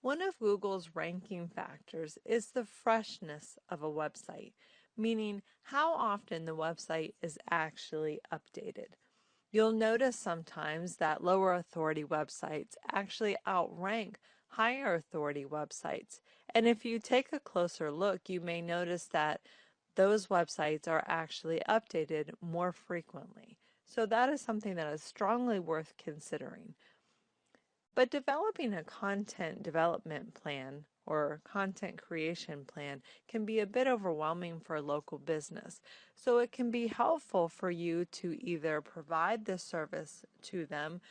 One of Google's ranking factors is the freshness of a website, meaning how often the website is actually updated. You'll notice sometimes that lower authority websites actually outrank higher authority websites. And if you take a closer look, you may notice that those websites are actually updated more frequently. So that is something that is strongly worth considering. But developing a content development plan or content creation plan can be a bit overwhelming for a local business. So it can be helpful for you to either provide this service to them,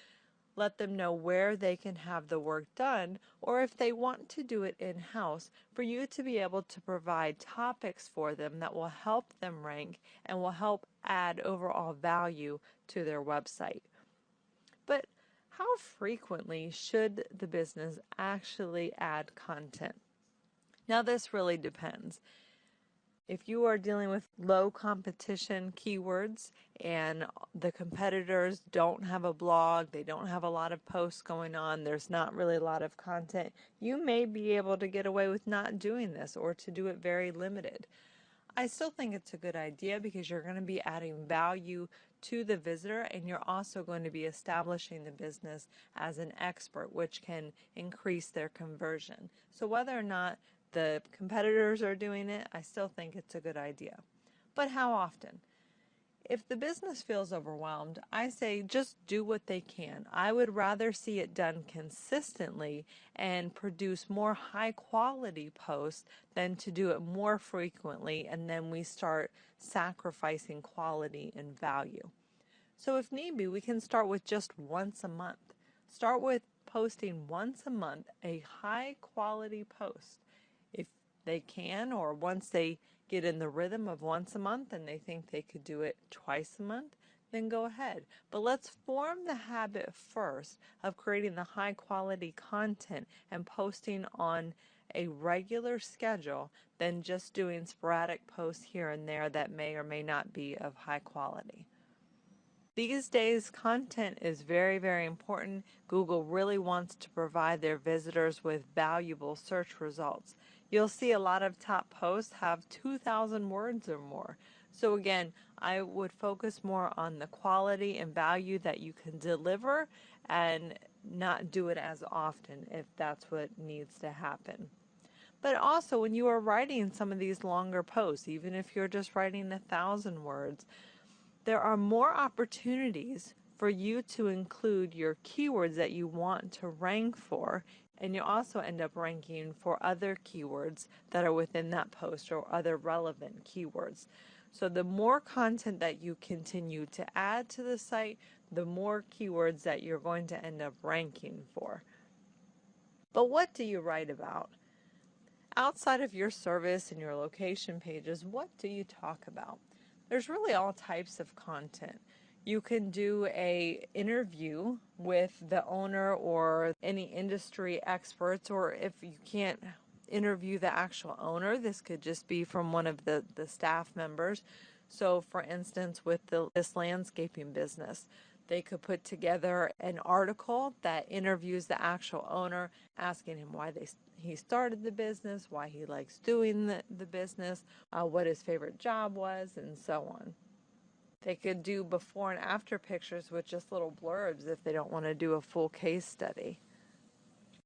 let them know where they can have the work done, or if they want to do it in-house, for you to be able to provide topics for them that will help them rank and will help add overall value to their website. But how frequently should the business actually add content? Now, this really depends. If you are dealing with low competition keywords and the competitors don't have a blog, they don't have a lot of posts going on, there's not really a lot of content, you may be able to get away with not doing this or to do it very limited. I still think it's a good idea because you're going to be adding value to the visitor and you're also going to be establishing the business as an expert, which can increase their conversion. So whether or not the competitors are doing it, I still think it's a good idea. But how often? If the business feels overwhelmed, I say just do what they can. I would rather see it done consistently and produce more high quality posts than to do it more frequently and then we start sacrificing quality and value. So if need be, we can start with just once a month. Start with posting once a month a high quality post. If they can, or once they get in the rhythm of once a month and they think they could do it twice a month, then go ahead. But let's form the habit first of creating the high quality content and posting on a regular schedule than just doing sporadic posts here and there that may or may not be of high quality. These days, content is very, very important. Google really wants to provide their visitors with valuable search results. You'll see a lot of top posts have 2,000 words or more. So again, I would focus more on the quality and value that you can deliver and not do it as often if that's what needs to happen. But also, when you are writing some of these longer posts, even if you're just writing 1,000 words, there are more opportunities for you to include your keywords that you want to rank for, and you also end up ranking for other keywords that are within that post or other relevant keywords. So the more content that you continue to add to the site, the more keywords that you're going to end up ranking for. But what do you write about? Outside of your service and your location pages, what do you talk about? There's really all types of content. You can do a interview with the owner or any industry experts, or if you can't interview the actual owner, this could just be from one of the staff members. So for instance, with this landscaping business, they could put together an article that interviews the actual owner, asking him why he started the business, why he likes doing the business, what his favorite job was, and so on. They could do before and after pictures with just little blurbs if they don't want to do a full case study.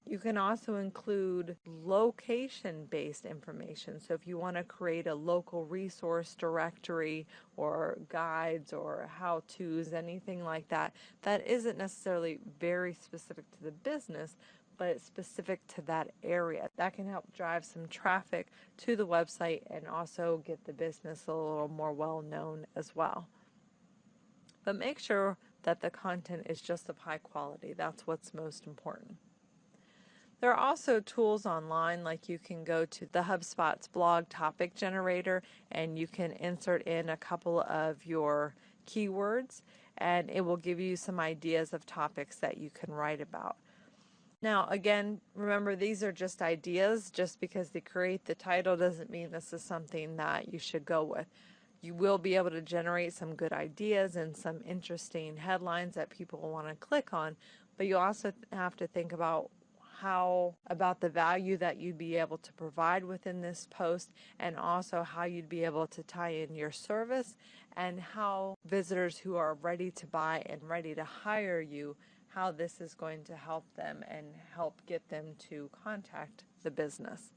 You can also include location-based information. So if you want to create a local resource directory or guides or how-tos, anything like that, that isn't necessarily very specific to the business, but it's specific to that area. That can help drive some traffic to the website and also get the business a little more well-known as well. But make sure that the content is just of high quality. That's what's most important. There are also tools online, like you can go to the HubSpot's blog topic generator and you can insert in a couple of your keywords and it will give you some ideas of topics that you can write about. Now, again, remember these are just ideas. Just because they create the title doesn't mean this is something that you should go with. You will be able to generate some good ideas and some interesting headlines that people will want to click on, but you also have to think about how about the value that you'd be able to provide within this post, and also how you'd be able to tie in your service, and how visitors who are ready to buy and ready to hire you, how this is going to help them and help get them to contact the business.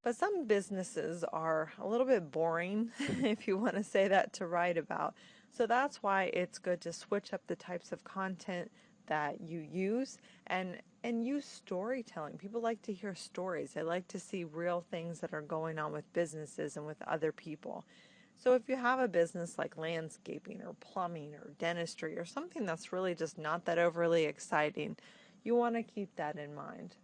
But some businesses are a little bit boring, if you want to say that, to write about. So that's why it's good to switch up the types of content that you use, and use storytelling. People like to hear stories. They like to see real things that are going on with businesses and with other people. So if you have a business like landscaping or plumbing or dentistry or something that's really just not that overly exciting, you want to keep that in mind.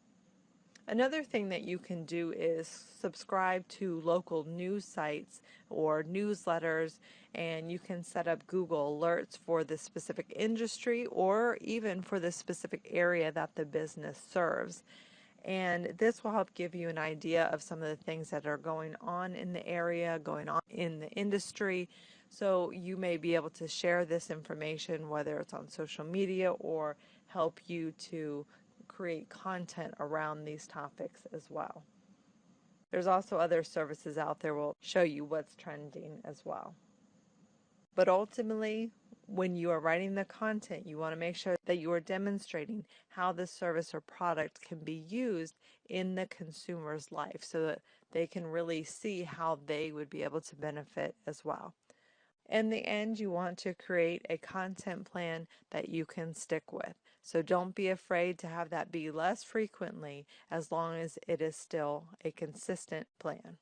Another thing that you can do is subscribe to local news sites or newsletters, and you can set up Google alerts for the specific industry or even for the specific area that the business serves. And this will help give you an idea of some of the things that are going on in the area, going on in the industry. So you may be able to share this information, whether it's on social media, or help you to create content around these topics as well. There's also other services out there that will show you what's trending as well. But ultimately, when you are writing the content, you want to make sure that you are demonstrating how this service or product can be used in the consumer's life so that they can really see how they would be able to benefit as well. In the end, you want to create a content plan that you can stick with. So don't be afraid to have that be less frequently, as long as it is still a consistent plan.